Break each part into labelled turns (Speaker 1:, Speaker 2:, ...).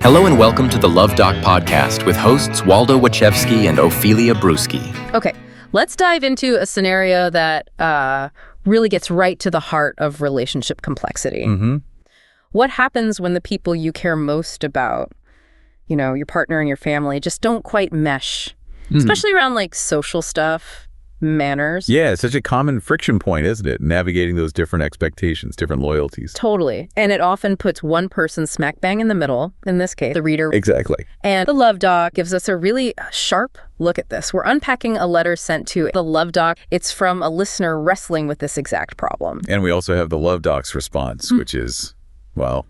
Speaker 1: Hello and welcome to the Luv Doc podcast with hosts Waldo Wachewski and Ophelia Brewski.
Speaker 2: Okay, let's dive into a scenario that really gets right to the heart of relationship complexity. What happens when the people you care most about, you know, your partner and your family, just don't quite mesh, especially around like social stuff, manners?
Speaker 3: Yeah, it's such a common friction point, isn't it? Navigating those different expectations, different loyalties.
Speaker 2: Totally. And it often puts one person smack bang in the middle, in this case, the reader.
Speaker 3: Exactly.
Speaker 2: And the Luv Doc gives us a really sharp look at this. We're unpacking a letter sent to the Luv Doc. It's from a listener wrestling with this exact problem.
Speaker 3: And we also have the Luv Doc's response, which is, well,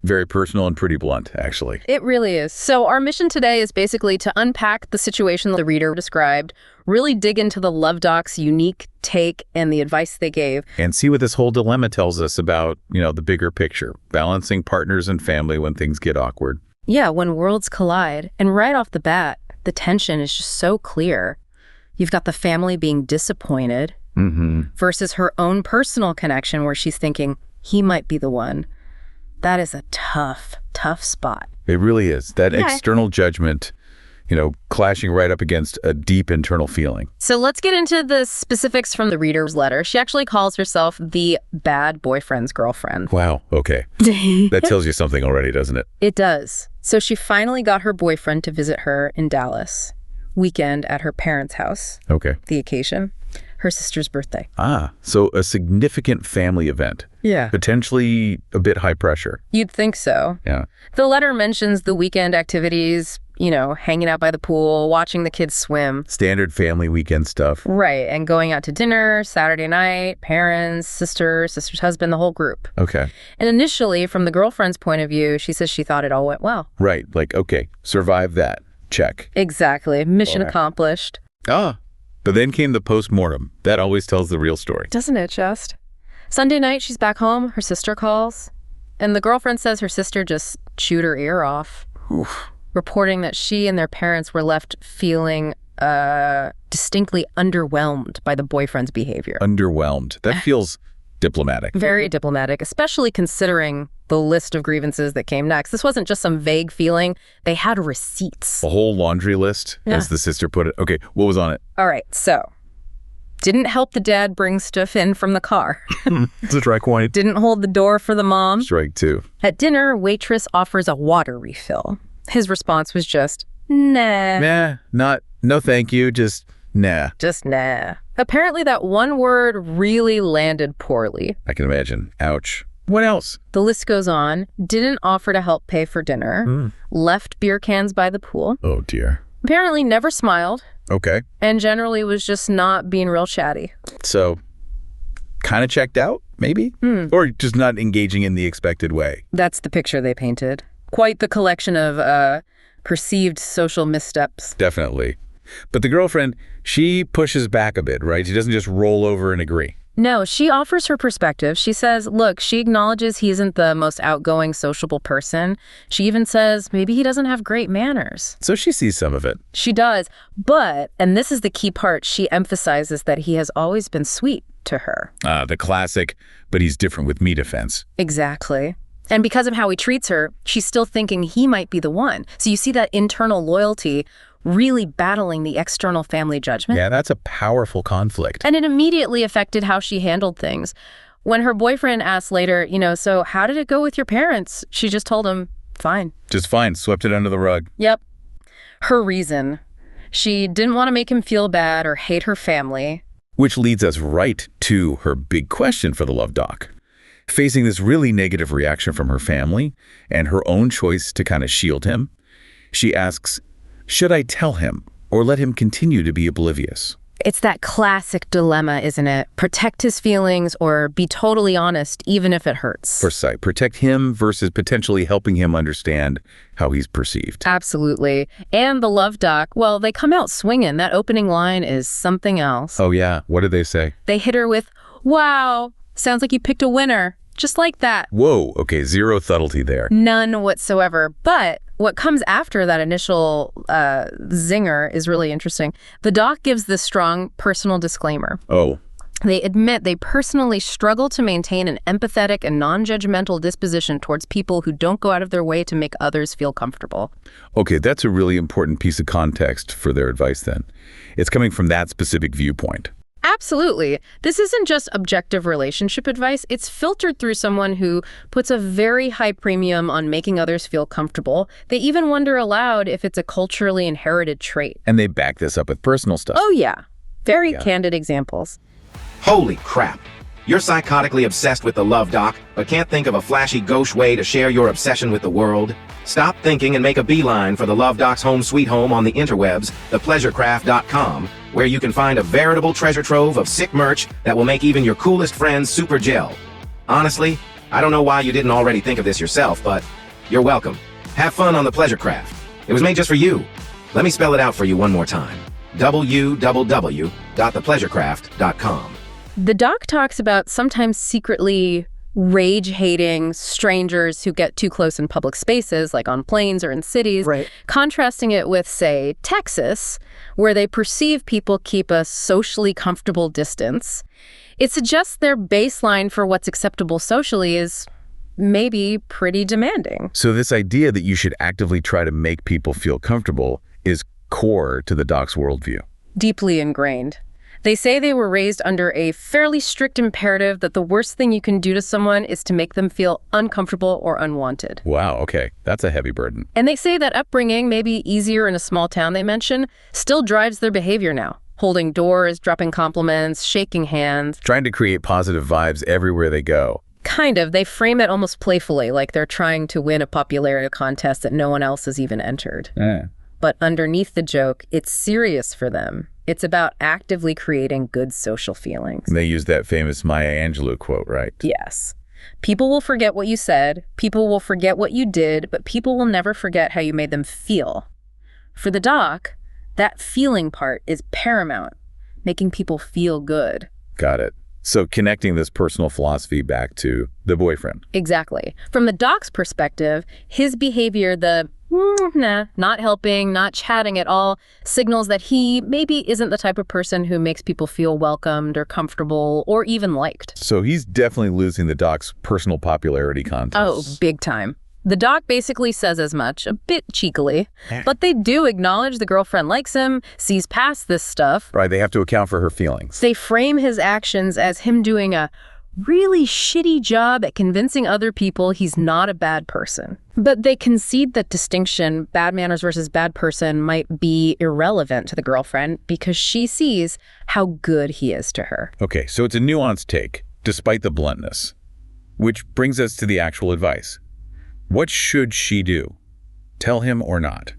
Speaker 3: very personal and pretty blunt, actually.
Speaker 2: It really is. So our mission today is basically to unpack the situation the reader described, really dig into the Luv Doc's unique take and the advice they gave.
Speaker 3: And see what this whole dilemma tells us about, you know, the bigger picture, balancing partners and family when things get awkward.
Speaker 2: Yeah, when worlds collide. And right off the bat, the tension is just so clear. You've got the family being disappointed versus her own personal connection where she's thinking, he might be the one. That is a tough, tough spot.
Speaker 3: It really is. That external judgment, you know, clashing right up against a deep internal feeling.
Speaker 2: So let's get into the specifics from the reader's letter. She actually calls herself the bad boyfriend's girlfriend.
Speaker 3: Wow. Okay. That tells you something already, doesn't it?
Speaker 2: It does. So she finally got her boyfriend to visit her in Dallas. Weekend at her parents' house.
Speaker 3: Okay.
Speaker 2: The occasion, her sister's birthday.
Speaker 3: Ah, so a significant family event.
Speaker 2: Yeah.
Speaker 3: Potentially a bit high pressure.
Speaker 2: You'd think so.
Speaker 3: Yeah.
Speaker 2: The letter mentions the weekend activities, you know, hanging out by the pool, watching the kids swim.
Speaker 3: Standard family weekend stuff.
Speaker 2: Right, and going out to dinner, Saturday night, parents, sister's husband, the whole group.
Speaker 3: Okay.
Speaker 2: And initially, from the girlfriend's point of view, she says she thought it all went well.
Speaker 3: Right, like, okay, survive that. Check.
Speaker 2: Exactly. Mission accomplished.
Speaker 3: Ah, but then came the post-mortem. That always tells the real story.
Speaker 2: Doesn't it just? Sunday night, she's back home. Her sister calls. And the girlfriend says her sister just chewed her ear off.
Speaker 3: Oof.
Speaker 2: Reporting that she and their parents were left feeling distinctly underwhelmed by the boyfriend's behavior.
Speaker 3: Underwhelmed. That feels diplomatic.
Speaker 2: Very diplomatic, especially considering the list of grievances that came next. This wasn't just some vague feeling. They had receipts.
Speaker 3: A whole laundry list, as the sister put it. Okay, what was on it?
Speaker 2: All right, so didn't help the dad bring stuff in from the car.
Speaker 3: It's a strike point.
Speaker 2: Didn't hold the door for the mom.
Speaker 3: Strike two.
Speaker 2: At dinner, waitress offers a water refill. His response was just, nah.
Speaker 3: Nah, no thank you, just nah.
Speaker 2: Just nah. Apparently that one word really landed poorly.
Speaker 3: I can imagine. Ouch. What else?
Speaker 2: The list goes on. Didn't offer to help pay for dinner. Left beer cans by the pool.
Speaker 3: Oh, dear.
Speaker 2: Apparently never smiled.
Speaker 3: Okay.
Speaker 2: And generally was just not being real chatty.
Speaker 3: So, kind of checked out, maybe? Or just not engaging in the expected way.
Speaker 2: That's the picture they painted. Quite the collection of perceived social missteps.
Speaker 3: Definitely. But the girlfriend, she pushes back a bit, right? She doesn't just roll over and agree.
Speaker 2: No, she offers her perspective. She says, look, she acknowledges he isn't the most outgoing, sociable person. She even says maybe he doesn't have great manners.
Speaker 3: So she sees some of it.
Speaker 2: She does. But, and this is the key part, she emphasizes that he has always been sweet to her.
Speaker 3: The classic, but he's different with me defense.
Speaker 2: Exactly. And because of how he treats her, she's still thinking he might be the one. So you see that internal loyalty really battling the external family judgment.
Speaker 3: Yeah, that's a powerful conflict.
Speaker 2: And it immediately affected how she handled things. When her boyfriend asked later, you know, so how did it go with your parents? She just told him, fine.
Speaker 3: Just fine, swept it under the rug.
Speaker 2: Yep. Her reason. She didn't want to make him feel bad or hate her family.
Speaker 3: Which leads us right to her big question for the Luv Doc. Facing this really negative reaction from her family and her own choice to kind of shield him, she asks, should I tell him or let him continue to be oblivious?
Speaker 2: It's that classic dilemma, isn't it? Protect his feelings or be totally honest, even if it hurts.
Speaker 3: Foresight. Protect him versus potentially helping him understand how he's perceived.
Speaker 2: Absolutely. And the Luv Doc, well, they come out swinging. That opening line is something else.
Speaker 3: Oh, yeah. What did they say?
Speaker 2: They hit her with, wow, sounds like you picked a winner. Just like that.
Speaker 3: Whoa. Okay. Zero subtlety there.
Speaker 2: None whatsoever. But what comes after that initial zinger is really interesting. The doc gives this strong personal disclaimer.
Speaker 3: Oh.
Speaker 2: They admit they personally struggle to maintain an empathetic and non-judgmental disposition towards people who don't go out of their way to make others feel comfortable.
Speaker 3: Okay, that's a really important piece of context for their advice then. It's coming from that specific viewpoint.
Speaker 2: Absolutely. This isn't just objective relationship advice. It's filtered through someone who puts a very high premium on making others feel comfortable. They even wonder aloud if it's a culturally inherited trait.
Speaker 3: And they back this up with personal stuff.
Speaker 2: Oh, yeah. Very candid examples.
Speaker 4: Holy crap. You're psychotically obsessed with the Love Doc, but can't think of a flashy gauche way to share your obsession with the world? Stop thinking and make a beeline for the Love Doc's home sweet home on the interwebs, thepleasurecraft.com, where you can find a veritable treasure trove of sick merch that will make even your coolest friends super gel. Honestly, I don't know why you didn't already think of this yourself, but you're welcome. Have fun on the Pleasure Craft. It was made just for you. Let me spell it out for you one more time. www.thepleasurecraft.com.
Speaker 2: The doc talks about sometimes secretly rage-hating strangers who get too close in public spaces, like on planes or in cities, contrasting it with, say, Texas, where they perceive people keep a socially comfortable distance. It suggests their baseline for what's acceptable socially is maybe pretty demanding.
Speaker 3: So this idea that you should actively try to make people feel comfortable is core to the doc's worldview.
Speaker 2: Deeply ingrained. They say they were raised under a fairly strict imperative that the worst thing you can do to someone is to make them feel uncomfortable or unwanted.
Speaker 3: Wow, okay. That's a heavy burden.
Speaker 2: And they say that upbringing, maybe easier in a small town they mention, still drives their behavior now. Holding doors, dropping compliments, shaking hands.
Speaker 3: Trying to create positive vibes everywhere they go.
Speaker 2: Kind of. They frame it almost playfully, like they're trying to win a popularity contest that no one else has even entered. But underneath the joke, it's serious for them. It's about actively creating good social feelings.
Speaker 3: They use that famous Maya Angelou quote, right?
Speaker 2: Yes. People will forget what you said, people will forget what you did, but people will never forget how you made them feel. For the doc, that feeling part is paramount, making people feel good.
Speaker 3: Got it. So connecting this personal philosophy back to the boyfriend.
Speaker 2: Exactly. From the doc's perspective, his behavior, not helping, not chatting at all, signals that he maybe isn't the type of person who makes people feel welcomed or comfortable or even liked.
Speaker 3: So he's definitely losing the doc's personal popularity contest.
Speaker 2: Oh, big time. The doc basically says as much, a bit cheekily, but they do acknowledge the girlfriend likes him, sees past this stuff.
Speaker 3: Right, they have to account for her feelings.
Speaker 2: They frame his actions as him doing a really shitty job at convincing other people he's not a bad person. But they concede that distinction, bad manners versus bad person, might be irrelevant to the girlfriend because she sees how good he is to her.
Speaker 3: Okay, so it's a nuanced take, despite the bluntness. Which brings us to the actual advice. What should she do? Tell him or not?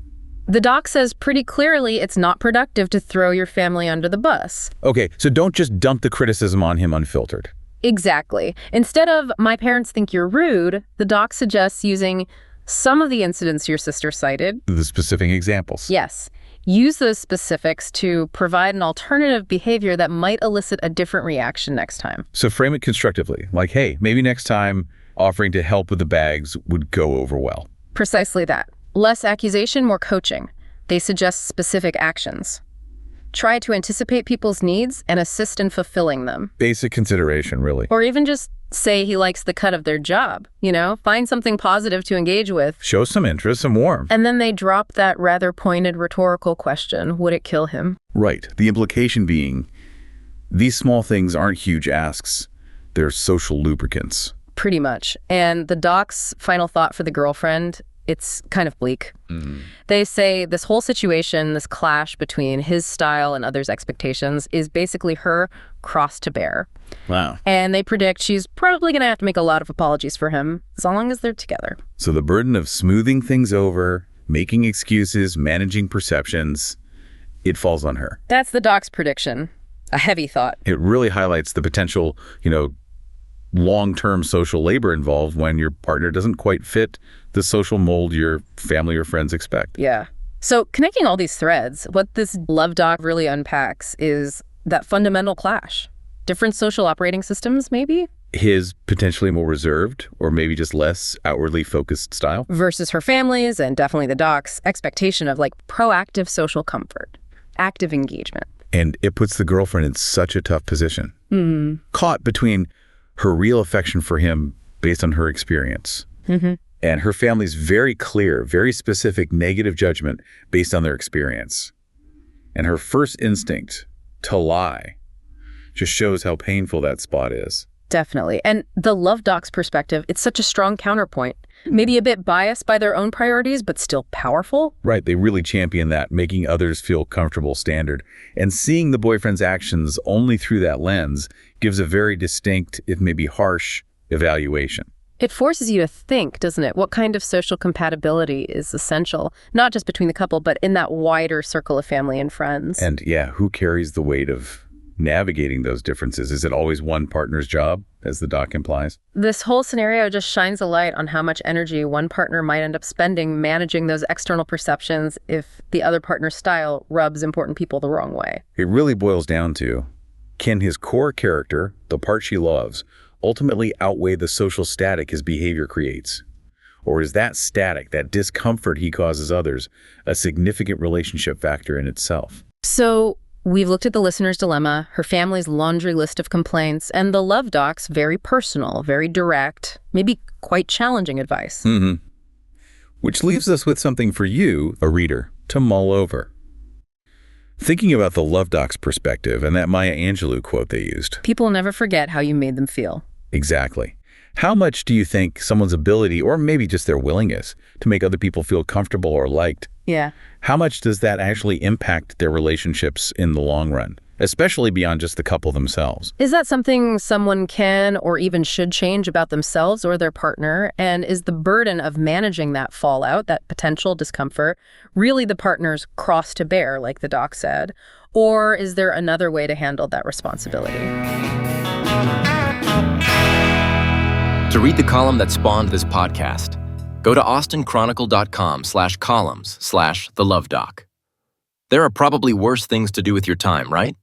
Speaker 2: The doc says pretty clearly it's not productive to throw your family under the bus.
Speaker 3: Okay, so don't just dump the criticism on him unfiltered.
Speaker 2: Exactly. Instead of, my parents think you're rude, the doc suggests using some of the incidents your sister cited.
Speaker 3: The specific examples.
Speaker 2: Yes. Use those specifics to provide an alternative behavior that might elicit a different reaction next time.
Speaker 3: So frame it constructively. Like, hey, maybe next time offering to help with the bags would go over well.
Speaker 2: Precisely that. Less accusation, more coaching. They suggest specific actions. Try to anticipate people's needs and assist in fulfilling them.
Speaker 3: Basic consideration, really.
Speaker 2: Or even just say he likes the cut of their job, find something positive to engage with.
Speaker 3: Show some interest, some warmth.
Speaker 2: And then they drop that rather pointed rhetorical question, would it kill him?
Speaker 3: Right. The implication being, these small things aren't huge asks. They're social lubricants.
Speaker 2: Pretty much. And the doc's final thought for the girlfriend, it's kind of bleak. They say this whole situation, this clash between his style and others' expectations is basically her cross to bear.
Speaker 3: Wow.
Speaker 2: And they predict she's probably going to have to make a lot of apologies for him as long as they're together.
Speaker 3: So the burden of smoothing things over, making excuses, managing perceptions, it falls on her.
Speaker 2: That's the doc's prediction. A heavy thought.
Speaker 3: It really highlights the potential, long-term social labor involved when your partner doesn't quite fit the social mold your family or friends expect.
Speaker 2: Yeah. So connecting all these threads, what this Love Doc really unpacks is that fundamental clash. Different social operating systems, maybe?
Speaker 3: His potentially more reserved or maybe just less outwardly focused style.
Speaker 2: Versus her family's and definitely the doc's expectation of proactive social comfort, active engagement.
Speaker 3: And it puts the girlfriend in such a tough position. caught between her real affection for him based on her experience and her family's very clear, very specific negative judgment based on their experience. And her first instinct to lie just shows how painful that spot is.
Speaker 2: Definitely. And the Luv Doc's perspective, it's such a strong counterpoint. Maybe a bit biased by their own priorities, but still powerful.
Speaker 3: Right. They really champion that, making others feel comfortable standard. And seeing the boyfriend's actions only through that lens gives a very distinct, if maybe harsh, evaluation.
Speaker 2: It forces you to think, doesn't it? What kind of social compatibility is essential, not just between the couple, but in that wider circle of family and friends.
Speaker 3: And yeah, who carries the weight of navigating those differences? Is it always one partner's job, as the doc implies?
Speaker 2: This whole scenario just shines a light on how much energy one partner might end up spending managing those external perceptions if the other partner's style rubs important people the wrong way.
Speaker 3: It really boils down to, can his core character, the part she loves, ultimately outweigh the social static his behavior creates? Or is that static, that discomfort he causes others, a significant relationship factor in itself?
Speaker 2: So we've looked at the listener's dilemma, her family's laundry list of complaints, and the Luv Doc's very personal, very direct, maybe quite challenging advice.
Speaker 3: Which leaves us with something for you, a reader, to mull over. Thinking about the Luv Doc's perspective and that Maya Angelou quote they used.
Speaker 2: People never forget how you made them feel.
Speaker 3: Exactly. How much do you think someone's ability, or maybe just their willingness, to make other people feel comfortable or liked, how much does that actually impact their relationships in the long run, especially beyond just the couple themselves?
Speaker 2: Is that something someone can or even should change about themselves or their partner? And is the burden of managing that fallout, that potential discomfort, really the partner's cross to bear, like the doc said? Or is there another way to handle that responsibility?
Speaker 1: To read the column that spawned this podcast, go to austinchronicle.com/columns/the Luv Doc. There are probably worse things to do with your time, right?